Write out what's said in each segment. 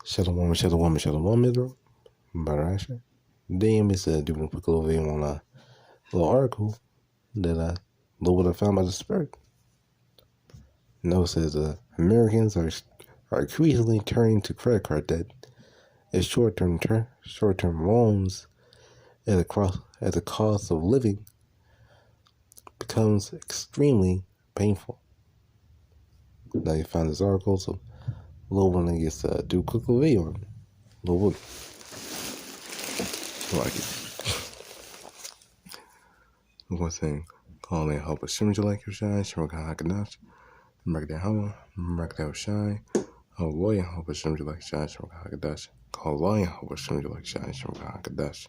Shalom, Israel. Barasha. Today I'm just doing a quick little video on a little article that what I found by the Spirit. It says Americans are increasingly turning to credit card debt as short-term loans as the cost of living becomes extremely painful. Now you found this article, so a little one I guess do a quick little video on it. A little bit. Like it. One thing, call me Yahawashi, Rawchaa Qadash, Yahawah, Rawchaa Qadash, call Rawchaa Qadash.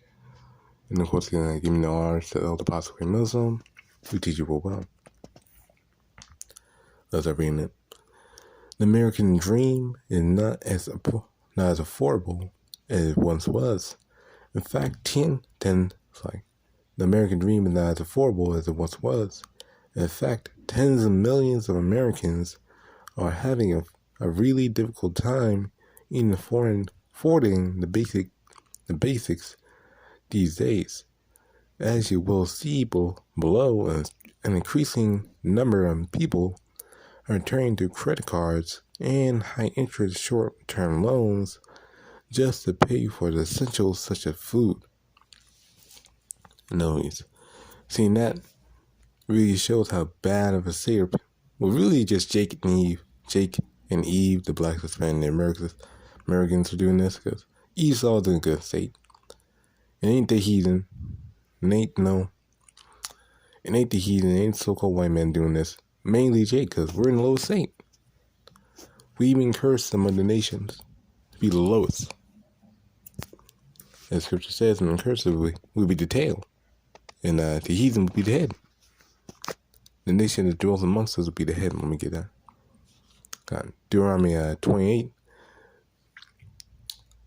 And of course, give me the honors to the possible Muslim, we teach you well. Let's read it. The American dream is not as affordable as it once was. In fact, the American dream is not as affordable as it once was. In fact, tens of millions of Americans are having a really difficult time in affording the basics these days. As you will see below, an increasing number of people are turning to credit cards and high-interest short-term loans just to pay for the essentials such as food. Seeing that really shows how bad of a state, well, really just Jake and Eve, the blacks, Hispanic, the Americans are doing this because Esau's in a good state. It ain't the heathen. It ain't the heathen. It ain't so-called white men doing this. Mainly Jake, because we're in the lowest state. We even curse some of the nations to be the lowest. As scripture says, and incursively, we'll be the tail. And the heathen will be the head. The nation that dwells amongst us will be the head. Let me get that. God. Deuteronomy 28.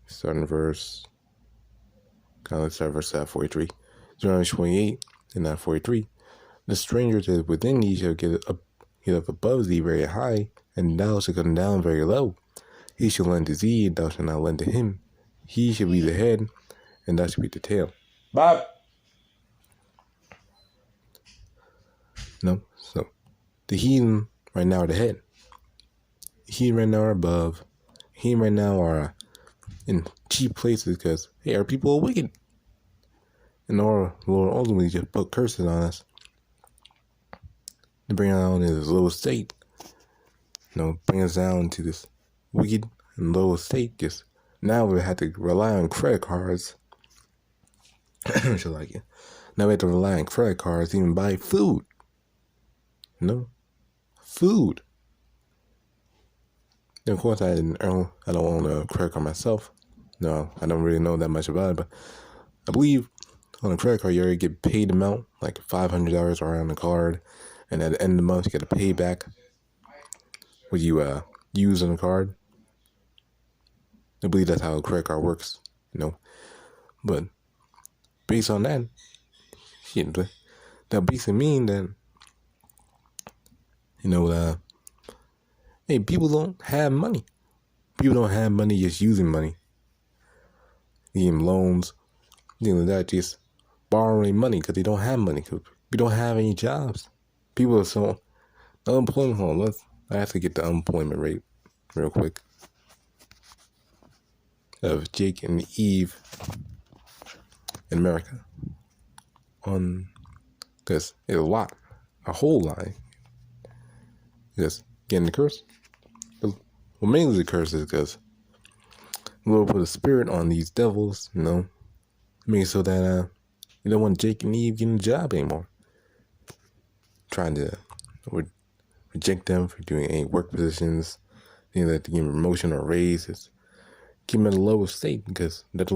Starting verse. Let's start verse 43. Deuteronomy 28 and 43. The stranger that is within thee shall get up above thee very high, and thou shalt come down very low. He shall lend to thee, and thou shalt not lend to him. He shall be the head, and thou shalt be the tail. Bob. So the heathen right now are the head. Heathen right now are above. Heathen right now are in cheap places because, hey, our people are wicked. And our Lord ultimately just put curses on us to bring us down to this low state. Bring us down to this wicked and low state. Just now we have to rely on credit cards. Now we have to rely on credit cards to even buy food. Food. And of course, I don't own a credit card myself. No, I don't really know that much about it, but I believe on a credit card, you already get paid amount, like $500 around the card, and at the end of the month, you got to pay back what you use on the card. I believe that's how a credit card works, But based on that, that basically mean that, hey, people don't have money. People don't have money just using money. Getting loans, that just borrowing money because they don't have money. Because we don't have any jobs. People are so unemployment. I have to get the unemployment rate real quick of Jake and Eve in America. Because it's a whole lot. Just getting the curse. Well, mainly the curse is because the Lord put a spirit on these devils, make it so that you don't want Jake and Eve getting a job anymore. Trying to reject them for doing any work positions, that to give them promotion or raises, keep them at a lower state because there's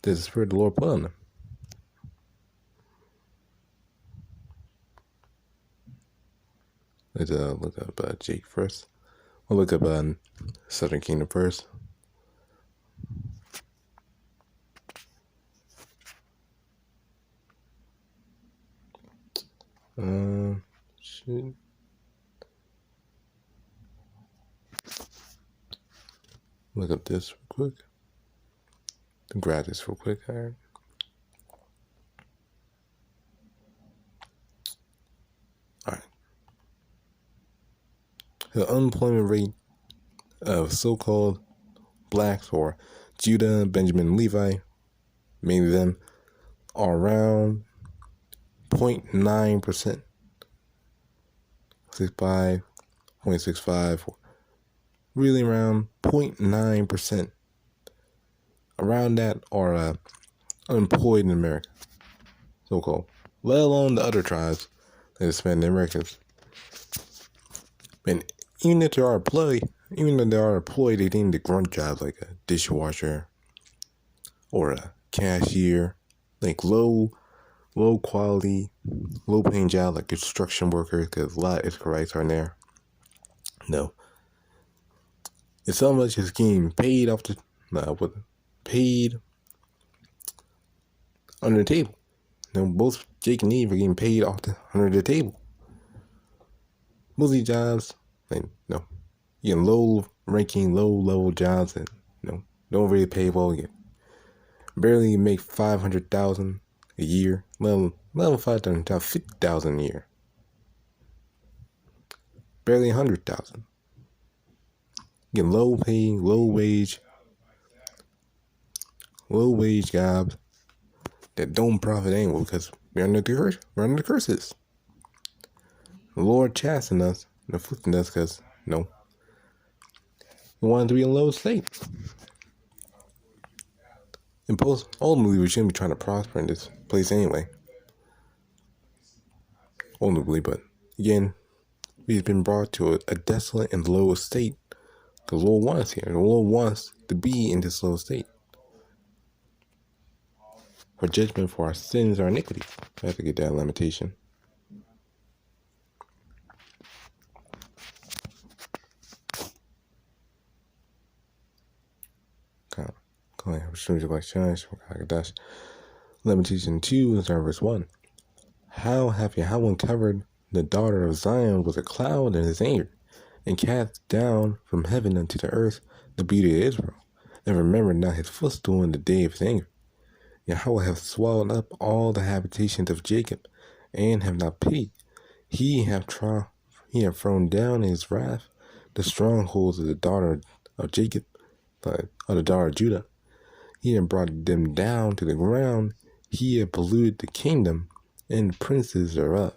the spirit the Lord put on them. Let's look up Jake first. We'll look up Southern Kingdom first. Look up this real quick. Grab this real quick. All right. The unemployment rate of so-called blacks or Judah, Benjamin, Levi, mainly them, are around 0.9%. 65, 0.65, really around 0.9%. Around that are unemployed in America, so-called. Let alone the other tribes that Hispanic Americans. And even if they are employed, they think the grunt jobs like a dishwasher or a cashier, like low quality, low paying job like construction workers, because a lot of Israelites are in there. No. If so much is getting paid off paid under the table. Both Jake and Eve are getting paid under the table. Most of these jobs, getting low level jobs and don't really pay well. You barely make $500,000 a year, level $500,000, $50,000 a year, barely $100,000. Getting low paying, low wage jobs that don't profit anyway because we're under the curses. The Lord chastening us and afflicting us because we wanted to be in a low state. And ultimately, we shouldn't be trying to prosper in this place anyway. Ultimately, but again, we've been brought to a desolate and low state. The Lord wants us here. The Lord wants to be in this low state. For judgment for our sins, our iniquities. I have to get that lamentation. Rawchaa Qadash. Lamentation 2 is verse 1. How have Yahawah covered the daughter of Zion with a cloud in his anger, and cast down from heaven unto the earth the beauty of Israel, and remembered not his footstool in the day of his anger. Yahawah hath swallowed up all the habitations of Jacob, and have not pitied. He hath thrown down in his wrath the strongholds of the daughter of Jacob, of the daughter of Judah. He had brought them down to the ground. He had polluted the kingdom and the princes thereof.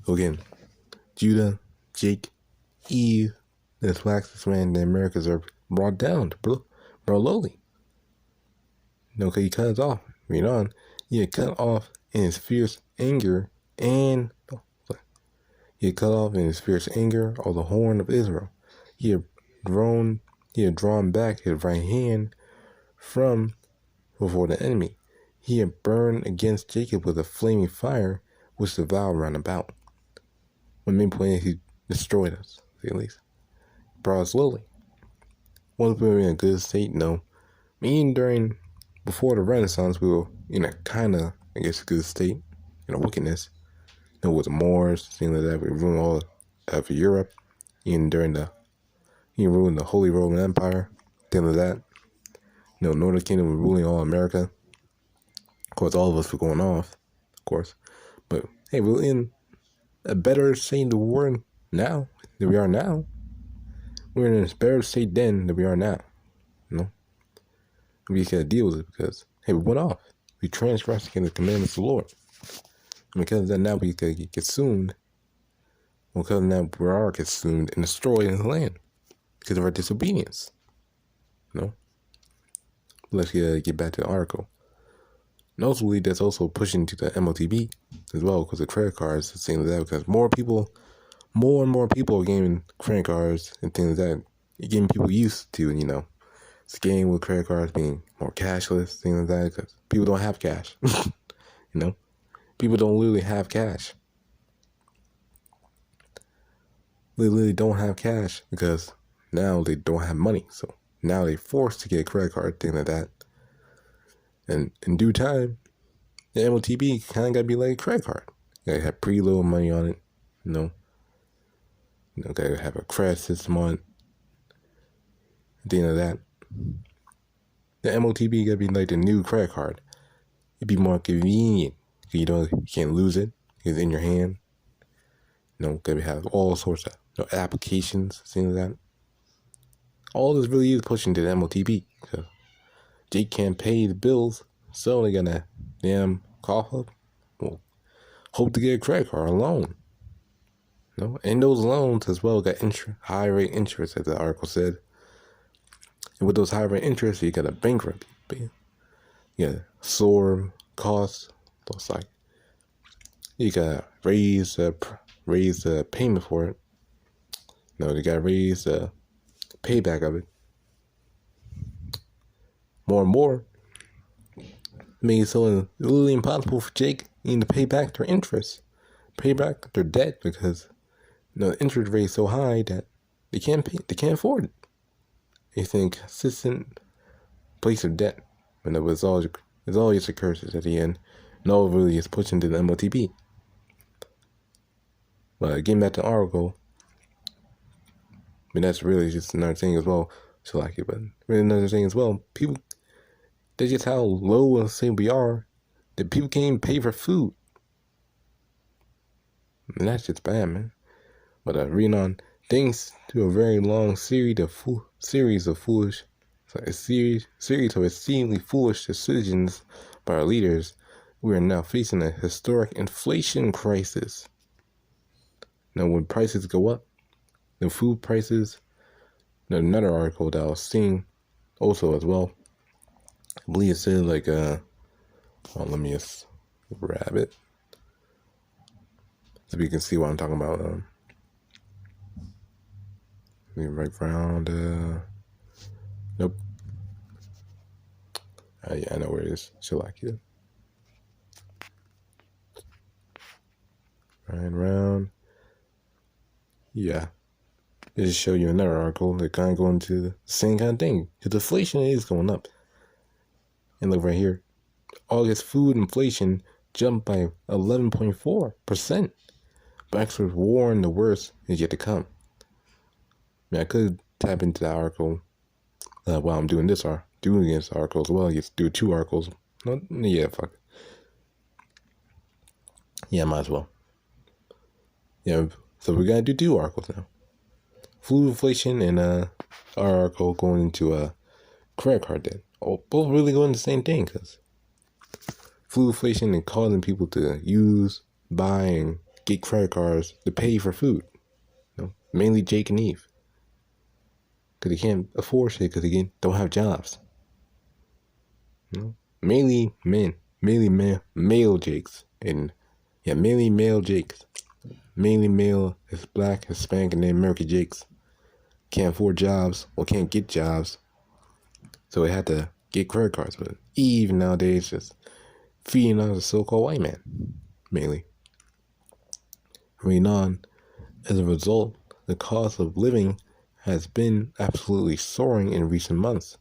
So again, Judah, Jake, Eve, this flaxest man in the Americas are brought down, brought lowly. Because he cut us off. Read on. He had cut off in his fierce anger all the horn of Israel. He had drawn back his right hand from before the enemy. He had burned against Jacob with a flaming fire, which devoured round about. When main point is he destroyed us, at least. Brought us lowly. Once we were in a good state, before the Renaissance, we were in a kind of, good state, wickedness. With the Moors, things like that. We ruined all of Europe, even he ruined the Holy Roman Empire, things like that. Northern Kingdom was ruling all America. Of course, all of us were going off, of course. But, hey, we're in a better state than we were now, than we are now. We're in a better state then than we are now, We can't deal with it because, hey, we went off. We transgressed against the commandments of the Lord. And because of that, now we could get consumed. Because of that, we are consumed and destroyed in the land because of our disobedience. Let's get back to the article. Notably, that's also pushing to the MOT B as well because of credit cards and things like that. Because more and more people are getting credit cards and things like that. You're getting people used to, scanning with credit cards being more cashless, things like that. Because people don't have cash. People don't literally have cash. They literally don't have cash because now they don't have money. So now they're forced to get a credit card, things like that. And in due time, the MOT B kind of got to be like a credit card. You got to have pretty little money on it, got to have a credit system on it. At the end of that, the MOT B gotta be like the new credit card. It'd be more convenient. You can't lose it. It's in your hand. Gotta have all sorts of applications, things like that. All this really is pushing to the MOT B. So Jake can't pay the bills, so they're gonna damn cough up. Well, hope to get a credit card, a loan. And those loans as well got high rate interest, as the article said. And with those high rate interest, you got a bankrupt. You got soar costs. So it's like you gotta raise the payment for it. They gotta raise the payback of it. More and more, making it so really impossible for Jake even to pay back their interest, pay back their debt, because the interest rate is so high that they can't pay, they can't afford it. It's an consistent place of debt, and it's all just a curses at the end, and all really is pushing to the MOTB. But getting back to the article, that's really just another thing as well. So like it, but really another thing as well. People, that's just how low and say we are, that people can't even pay for food. And that's just bad, man. But reading on, thanks to a very long series of exceedingly foolish decisions by our leaders, we are now facing a historic inflation crisis. Now, when prices go up, the food prices, another article that I was seeing also as well, I believe it said like, let me just grab it so you can see what I'm talking about. Let me right around, nope. Yeah, I know where it is. Should like it. Right around. Yeah. It just show you another article that kind of going to the same kind of thing. Because inflation is going up. And look right here. August food inflation jumped by 11.4%. But experts warn the worst is yet to come. I could tap into that article while I'm doing this article as well. Just do 2 articles. Yeah, fuck. Yeah, might as well. Yeah, so we gotta do 2 articles now. Food inflation and our article going into a credit card debt. Both really going the same thing, because food inflation and causing people to use, buy, and get credit cards to pay for food. Mainly Jake and Eve. Because they can't afford shit because they don't have jobs. Mainly men. Mainly male Jakes. And yeah, mainly male Jakes. Mainly male, black, Hispanic, and then American Jakes. Can't afford jobs or can't get jobs. So they had to get credit cards. But Eve nowadays just feeding on the so-called white man. Mainly. Reading on, as a result, the cost of living has been absolutely soaring in recent months.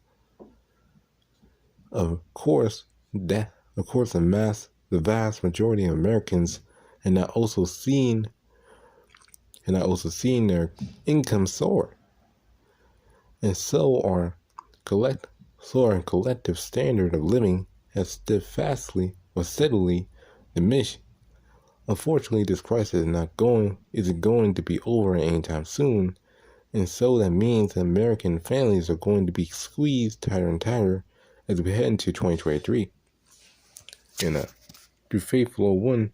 Of course, the vast majority of Americans are not also seeing their income soar, and so our collective standard of living has steadily diminished. Unfortunately, this crisis isn't going to be over anytime soon. And so that means that American families are going to be squeezed tighter and tighter as we head into 2023. And through Faithful 01,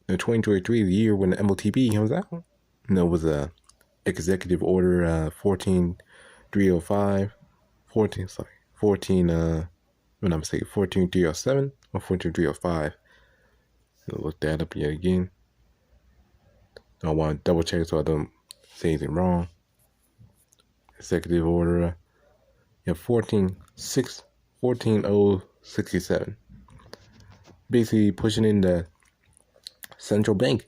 2023 is the year when the MOTB comes out. It was a executive order 14307 or 14305. I'll look that up yet again. I want to double check so I don't say anything wrong. Executive order 14067. Basically pushing in the central bank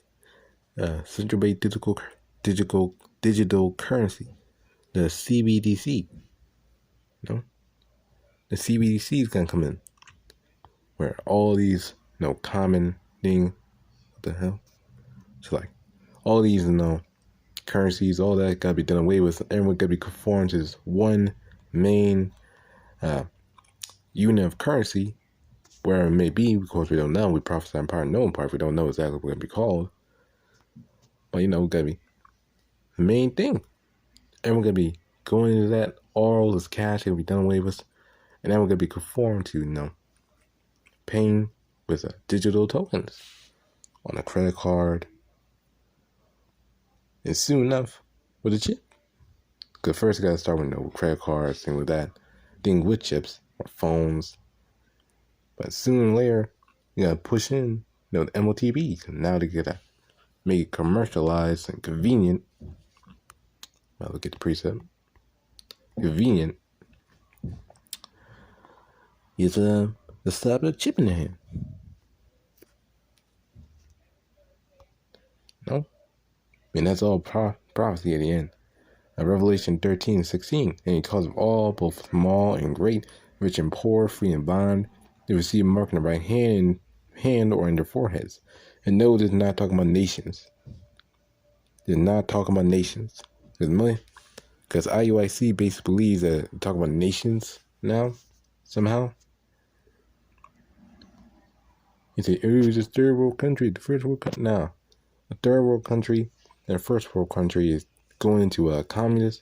digital currency, the CBDC. The CBDC is gonna come in, where all these common thing. What the hell? So like all these currencies, all that got to be done away with. Everyone got to be conformed to this one main unit of currency, wherever it may be, because we don't know. We prophesy in part, know in part. We don't know exactly what we're going to be called. But, got to be the main thing. Everyone going to be going into that. All this cash going to be done away with. And then we're going to be conformed to, paying with digital tokens on a credit card. And soon enough, with a chip. Because first you got to start with credit cards, things like that. Things with chips or phones. But sooner or later, you got to push in, the MOT B. Now they got to make it commercialized and convenient. Well, look at the precept. Convenient. Is the slap of a chip in the hand. No? That's all prophecy at the end. Revelation 13:16. And he calls them all, both small and great, rich and poor, free and bond. They receive a mark in the right hand or in their foreheads. And no, this is not talking about nations. They're not talking about nations. Because IUIC basically believes that they're talking about nations now, somehow. You say, it's a third world country, the first world country. No. A third world country and a first world country is going into a communist.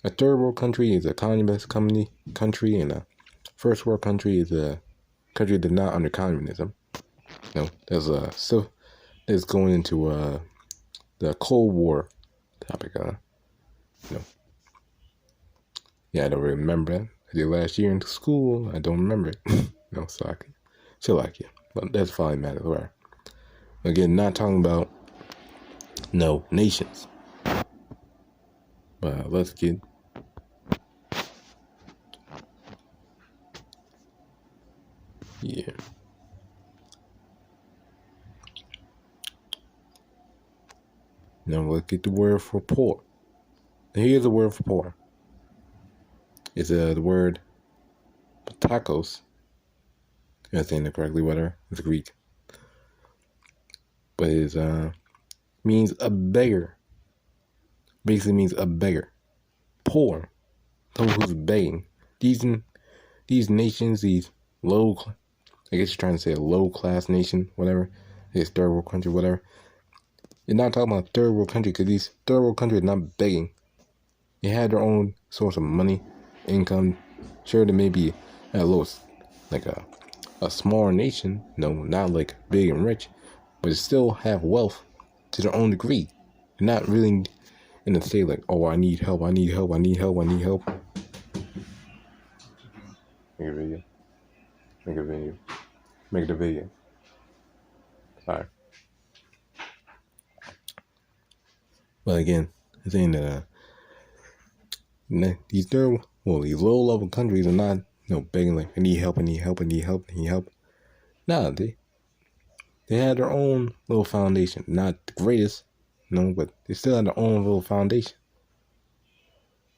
A third world country is a communist country, and a first world country is a country that's not under communism. There's going into the Cold War topic. Yeah, I don't really remember that. I did last year in school. I don't remember it. So I can chill like it. But that's fine, matter. Right. Again, not talking about nations. But let's get Now let's get the word for poor. Here's the word for poor. It's the word patakos. If I'm saying it correctly, whatever. It's Greek. But it means a beggar. Basically means a beggar. Poor. Someone who's begging. These nations, these low, I guess you're trying to say a low class nation, whatever. This third world country, whatever. You're not talking about third world country because these third world countries are not begging. They had their own source of money, income. Sure, they may be at lowest, like a smaller nation. No, not like big and rich, but they still have wealth to their own degree. They're not really in the state like, oh, I need help, I need help, I need help, I need help. Make a video. Make a video. Make the video. Sorry. But again, I'm saying that these low-level countries are not, begging like, I need help, I need help, I need help, I need help. Nah, they had their own little foundation. Not the greatest, but they still had their own little foundation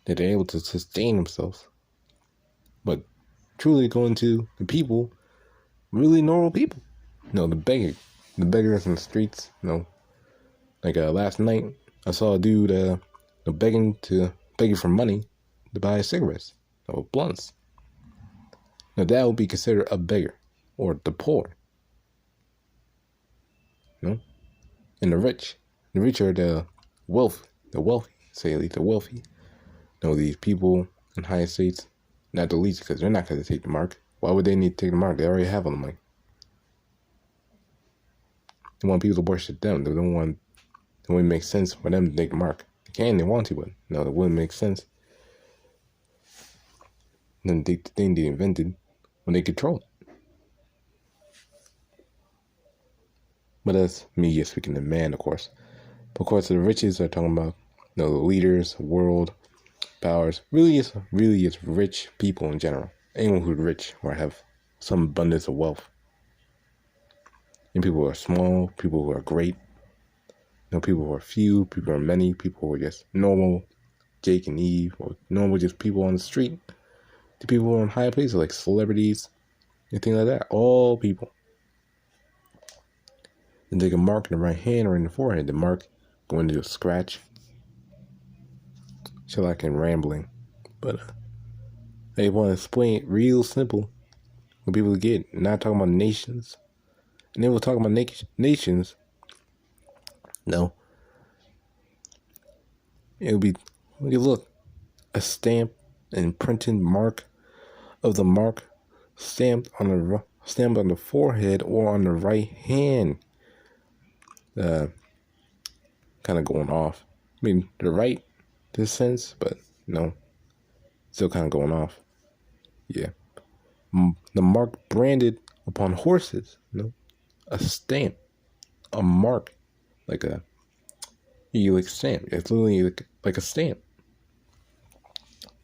that they're able to sustain themselves. But truly going to the people, really normal people. The beggars in the streets. Like last night, I saw a dude begging for money to buy cigarettes or blunts. Now that would be considered a beggar or the poor. And the rich are the wealthy, say at least the wealthy. These people in high estates, not the least, because they're not going to take the mark. Why would they need to take the mark? They already have all the money. They want people to worship them. They don't want. It wouldn't make sense for them to take the mark. They want to, but it wouldn't make sense. Then the thing they invented when they control it. But that's me speaking to man, of course. But of course, the riches are talking about the leaders, world powers. Really is rich people in general. Anyone who's rich or have some abundance of wealth. And people who are small, people who are great. People who are few, people who are many, people who are just normal, Jake and Eve, or normal just people on the street. The people who are in high places like celebrities and things like that. All people. And take a mark in the right hand or in the forehead. The mark going to a scratch like and rambling. But I want to explain it real simple for people to get. Not talking about nations. And then we'll talk about nations. No. It'll be, look, a stamp and printed mark of the mark stamped on the forehead or on the right hand. Kind of going off. I mean, the right, this sense, but no, still kind of going off. Yeah. The mark branded upon horses. A stamp, a mark, like a stamp. It's literally like a stamp.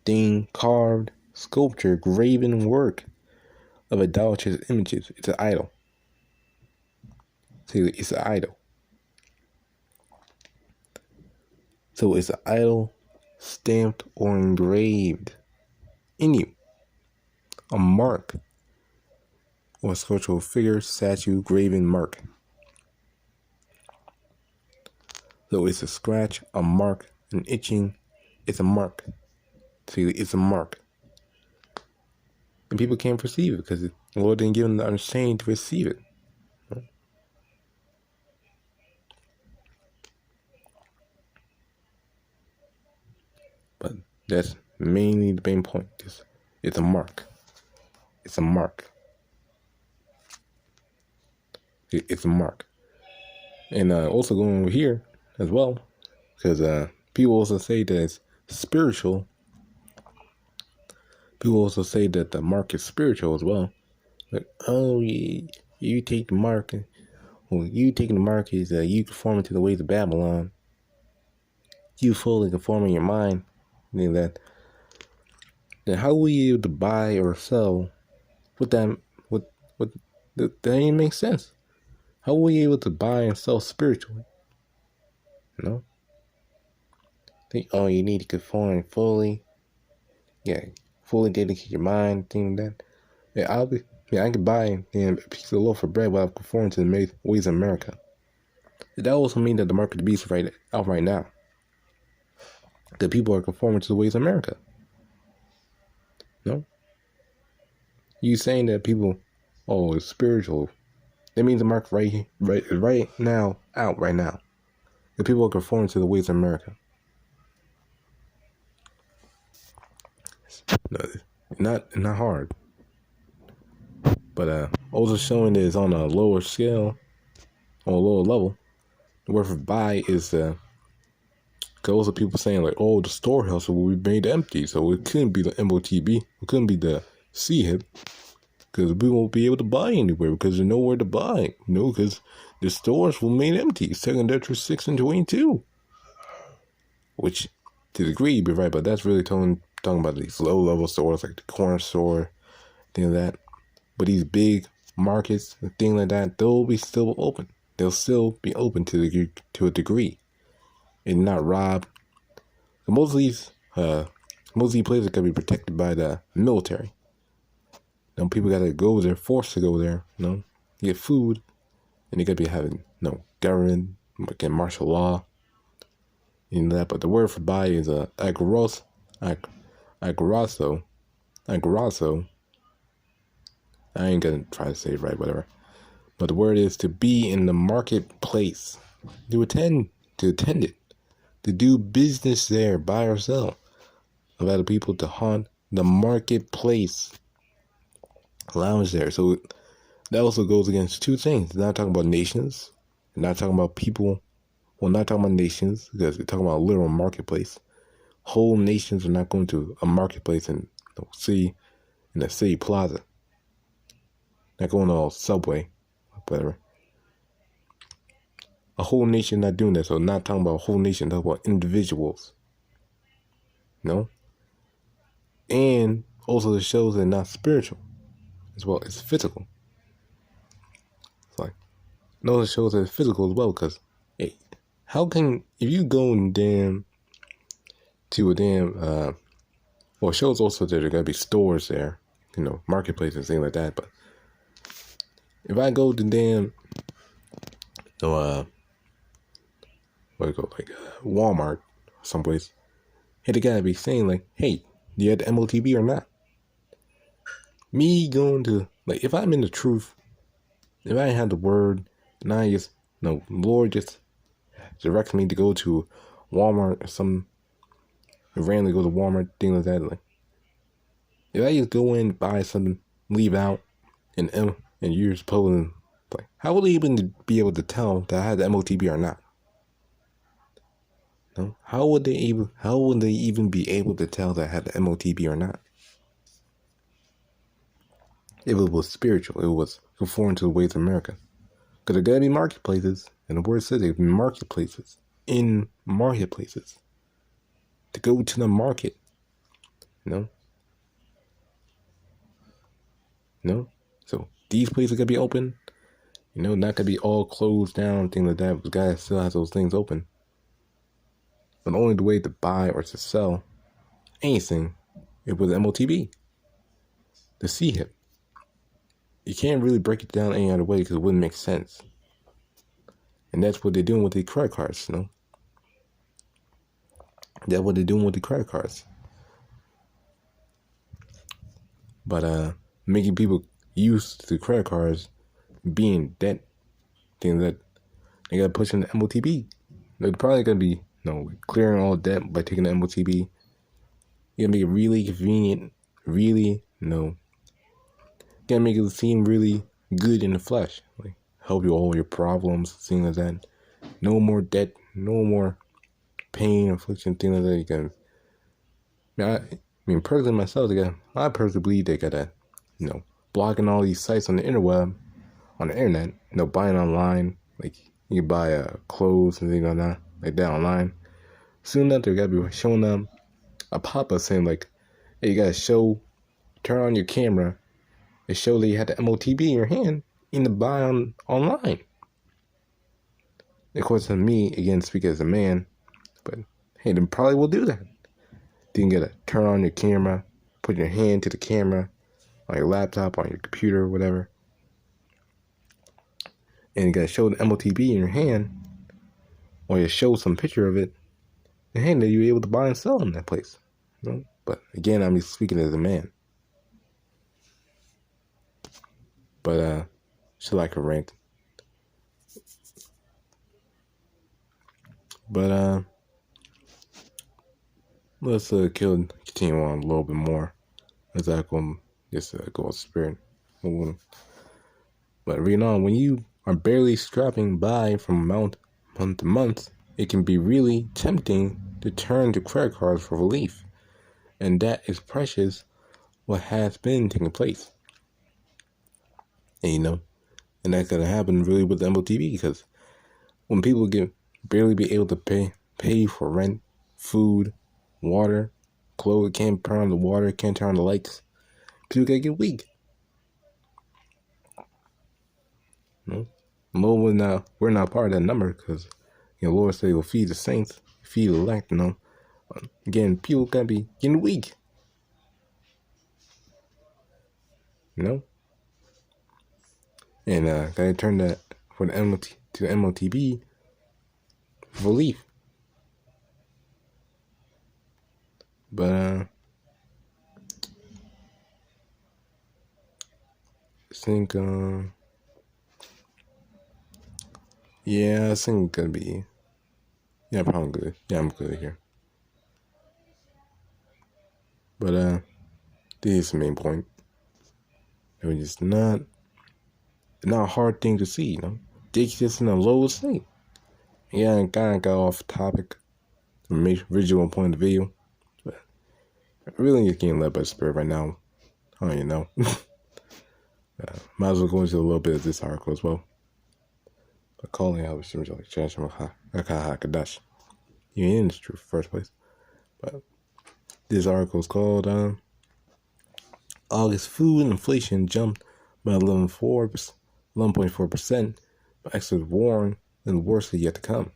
Thing, carved, sculpture, graven work of idolatrous images. It's an idol. See, it's an idol. So it's an idol stamped or engraved in you. A mark or a sculptural figure, statue, graven mark. So it's a scratch, a mark, an itching. It's a mark. See, it's a mark. And people can't perceive it because the Lord didn't give them the understanding to receive it. But that's mainly the main point. It's a mark. It's a mark. It's a mark. And also going over here as well, because people also say that it's spiritual. People also say that the mark is spiritual as well. Like, oh, you take the mark, well, you taking the mark is you conforming to the ways of Babylon. You fully conforming your mind. Then how will you able to buy or sell with that? That didn't make sense. How were you able to buy and sell spiritually? No. Think, oh, you need to conform fully. Yeah, fully dedicate your mind, thing like that. Yeah, I could buy a piece of loaf of bread while conforming to the ways of America. That also means that the mark of the beast right now. That people are conforming to the ways of America. No? You saying that people, oh, it's spiritual. That means the mark right now, out right now. The people are conforming to the ways of America. No, not hard. But also showing that it's on a lower scale, on a lower level. The word for buy is also people saying like, oh, the storehouse will be made empty, so it couldn't be the MOT B, it couldn't be the C hit, because we won't be able to buy anywhere because there's nowhere to buy. Because the stores were made empty. 2 Ezra 6 and 22. Which, to the degree, you'd be right, but that's really talking about these low-level stores like the corner store, things like that. But these big markets and things like that, they'll be still open. They'll still be open to a degree, and not robbed. Most of these places are gonna be protected by the military. People gotta go there, forced to go there. Get food, and they gotta be having government, like martial law, and that. But the word for buy is agorazo. I ain't gonna try to say it right, whatever. But the word is to be in the marketplace, to attend it, to do business there, buy or sell. A lot of people to haunt the marketplace, lounge there. So that also goes against two things. Not talking about nations, not talking about people. Well, not talking about nations because we're talking about a literal marketplace. Whole nations are not going to a marketplace in a city plaza. Not going to a subway, whatever. A whole nation not doing that. So not talking about a whole nation, talking about individuals. And also the shows are not spiritual as well. It's physical. It's like, it shows that it's physical as well, because hey, how can, if you go to a well, it shows also that there are going to be stores there, marketplaces, things like that. But if I go to Walmart, someplace, hey, they gotta be saying like, hey, you had the MOT B or not? Me going to, like, if I'm in the truth, if I had the word, and I just, Lord just directs me to go to Walmart or some, randomly go to Walmart, things like that, like, if I just go in, buy something, leave out, and you're supposed to, like, how would they even be able to tell that I had the MOT B or not? No? How would they even be able to tell that I had the MOT B or not? If it was spiritual, it was conformed to the ways of America. Because there gotta be marketplaces, and the word says there marketplaces. In marketplaces. To go to the market. No? So these places gotta be open. Not gonna be all closed down, things like that. But guys still has those things open. But only the way to buy or to sell anything, it was MOT B. The C-hip. You can't really break it down any other way because it wouldn't make sense. And that's what they're doing with the credit cards, That's what they're doing with the credit cards. But making people used to credit cards being debt, things that they gotta push in the MOT B. They're probably gonna be clearing all debt by taking the MOT B. You're gonna make it really convenient, really gonna make it seem really good in the flesh. Like help you all your problems, things like that. No more debt, no more pain, affliction, things like that. You can personally myself, I personally believe they gotta, blocking all these sites on the interweb, on the internet, buying online, like you can buy clothes and things like that online. Soon enough, they gotta be showing them a pop-up saying like, hey, you gotta turn on your camera and show that you had the MOT B in your hand in the buy online. Of course, to me, again, speaking as a man, but hey, they probably will do that. You can get turn on your camera, put your hand to the camera on your laptop, on your computer, whatever. And you gotta show the MOT B in your hand, or you show some picture of it, and hey, then you're able to buy and sell in that place. But again, I'm speaking as a man. But should like a rant. But let's continue on a little bit more as I go go with spirit. But reading on, when you are barely scraping by from month to month, it can be really tempting to turn to credit cards for relief, and that is precious what has been taking place. And and that's gonna happen really with the MOT B, because when people barely be able to pay for rent, food, water, clothes, can't turn on the water, can't turn on the lights, people gotta get weak. We're not part of that number, because Lord said He will feed the saints, feed the elect. Again, people gotta be getting weak. And gotta turn that for the MOT to the MOT B relief. But I think I think it's gonna be probably good. Yeah, I'm good here. But this is the main point. It was just not a hard thing to see, They just in a low state. Yeah, I kind of got off topic from the original point of view. But I really just getting led by the Spirit right now. I don't even know. Might as well go into a little bit of this article as well. But calling Yahawashi like Rawchaa Qadash. You ain't in the truth first place. But this article is called August food inflation jumped by 11.4%, but experts warn that the worst is yet to come.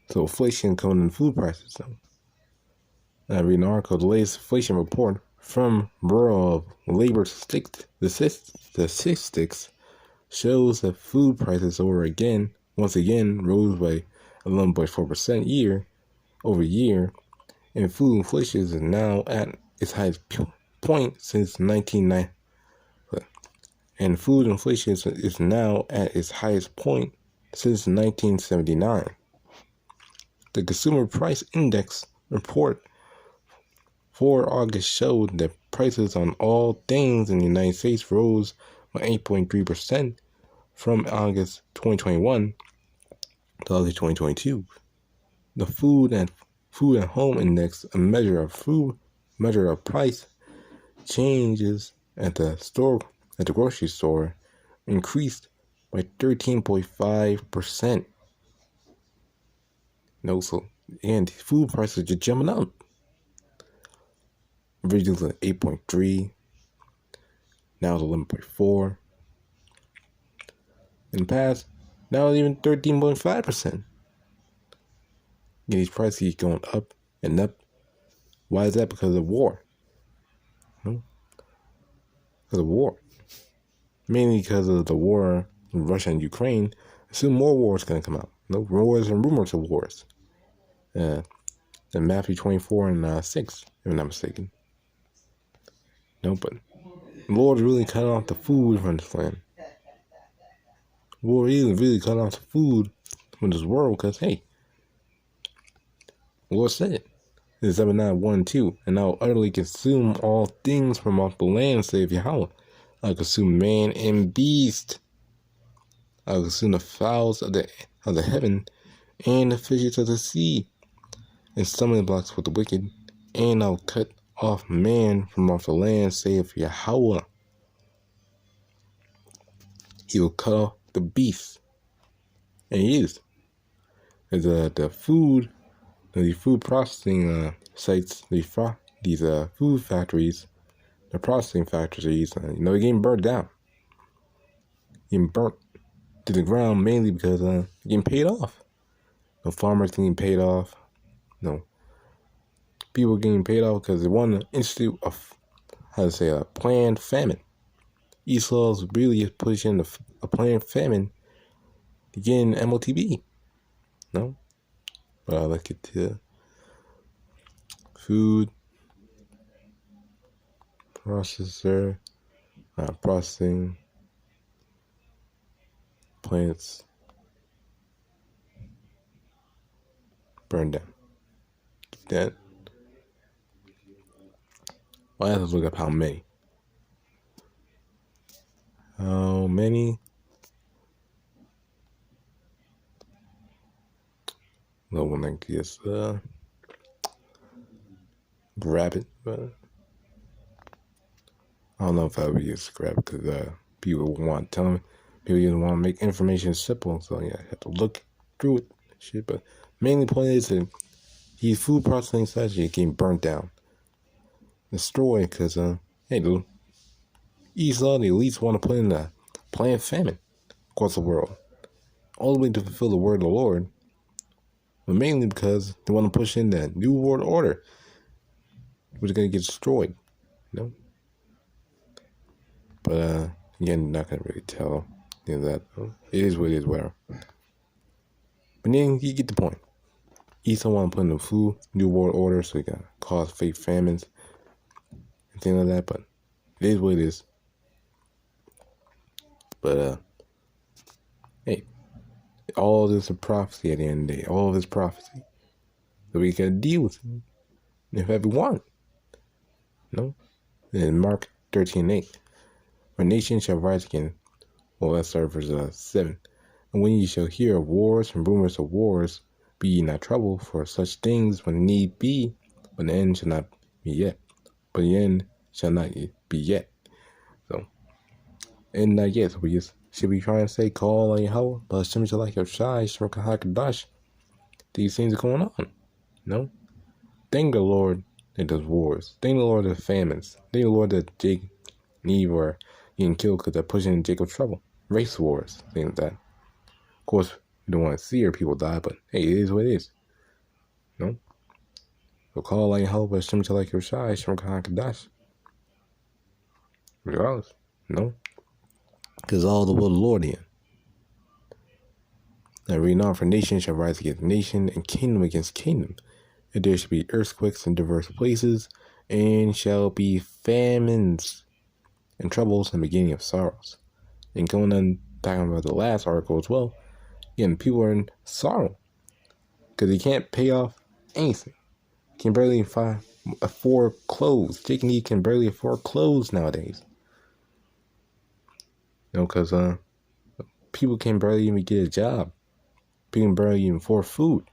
So inflation coming in food prices. I read an article, the latest inflation report from Bureau of Labor Statistics shows that food prices once again rose by 11.4% year over year, and food inflation is now at its highest point since 1990. And food inflation is now at its highest point since 1979. The Consumer Price Index report for August showed that prices on all things in the United States rose by 8.3% from August 2021 to August 2022. The Food and Home Index, a measure of price changes at the grocery store, increased by 13.5%. So and food prices are just jumping up. Originally 8.3, now it's 11.4. In the past, now it's even 13.5%. These prices keep going up and up. Why is that? Because of war. Because of war. Mainly because of the war in Russia and Ukraine. Soon more wars going to come out. Wars and rumors of wars. In Matthew 24 and 6, if I'm not mistaken. But the Lord really cut off the food from this land. The Lord really cut off the food from this world because, hey, the Lord said it. In Zephaniah 1 and 2, and I will utterly consume all things from off the land, saith Yahawah. I will consume man and beast. I will consume the fowls of the heaven and the fishes of the sea, and stumbling blocks for the wicked, and I will cut off man from off the land, saith Yahawah. He will cut off the beast. And he is. As the food processing sites, these food factories, the processing factories, they're getting burnt down. Getting burnt to the ground mainly because they're getting paid off. The farmers getting paid off. People getting paid off because they want to institute a planned famine. Esau's really pushing a planned famine to get in MOT B. But let's get to food processor, processing plants burned down. That. I have to look up how many. How many? No one I guess grab it, but I don't know if I would just grab it because people want to tell me. People just want to make information simple, so yeah, I have to look through it. Shit, but mainly the point is that these food processing sites are getting burnt down, destroyed because hey, Esau, the elites want to put in a planned famine across the world, all the way to fulfill the word of the Lord. But mainly because they want to push in that new world order, which is going to get destroyed, But again, not going to really tell that. It is what it is, whatever. But then you get the point. Esau want to put in the food, new world order, so you got to cause fake famines and things like that. But it is what it is. But hey, all this is a prophecy at the end of the day. All of this prophecy. So we got to deal with it if we want. In Mark 13:8, for nation shall rise again. Well, let's start verse 7. And when ye shall hear of wars and rumors of wars, be ye not troubled, for such things when need be, but the end shall not be yet. But the end shall not be yet. So, and not yet. So we just should be trying to say, call on Yahawah, bahasham Rawchaa Qadash. These things are going on. Thank the Lord that does wars. Thank the Lord that famines. Thank the Lord that Jake and Eve are getting killed because they're pushing Jacob's trouble. Race wars, things like that. Of course, we don't want to see our people die, but hey, it is what it is. So call on Yahawah, bahasham Rawchaa Qadash. Regardless, because all the will of the Lord in. And renown for nation shall rise against nation, and kingdom against kingdom. And there shall be earthquakes in diverse places, and shall be famines and troubles and beginning of sorrows. And going on talking about the last article as well, again, people are in sorrow because they can't pay off anything. Can barely afford clothes. Jake and E can barely afford clothes nowadays. Because people can barely even get a job. People can barely even afford food.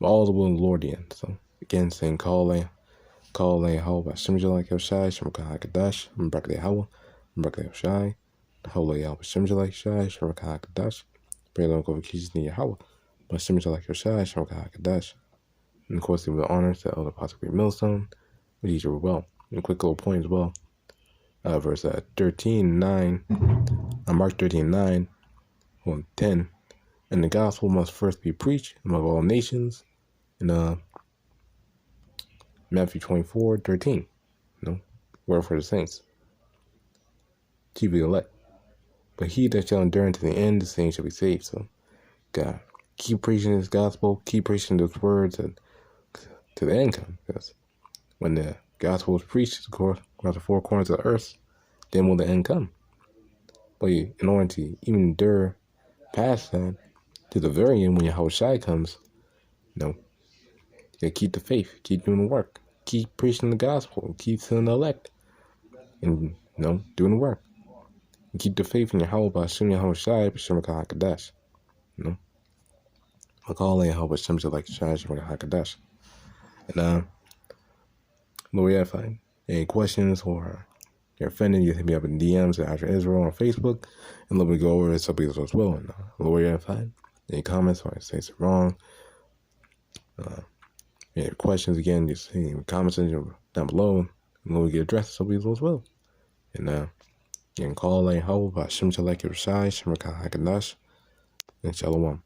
All the will of the Lord the end. So again, saying call Yahawashi Rawchaa Qadash, Yahawashi, Yahawashi, Rawchaa Qadash. Pray Lord over keys in Yahawashi, Rawchaa Qadash. And of course, they will honor the elder possibly millstone, which is well. And a quick little point as well. Verse 13:9, Mark 13:9, 10. And the gospel must first be preached among all nations. In Matthew 24:13, word for the saints, keep the elect. But he that shall endure unto the end, the same shall be saved. So, God, keep preaching this gospel, keep preaching those words, and to the end come. Because when the gospel is preached across the four corners of the earth, then will the end come. But in order to even endure past that, to the very end, when Yahawashi comes, you gotta keep the faith, keep doing the work, keep preaching the gospel, keep sealing the elect, and doing the work, and keep the faith in Yahawah, bahasham Yahawashi, bahasham Qadash. I call it Yahawashi Qadash. And Lord, yeah, fine. Any questions or you're offended, you hit me up in DMs at After Israel on Facebook, and let me go over this subject as well. And Lord, yeah, fine. Any comments or I say it's wrong? Any questions, again, just in the comments down below, and we'll get addressed to these as well. And you can call Yahawashi, bahasham Yahawashi, and Shalom.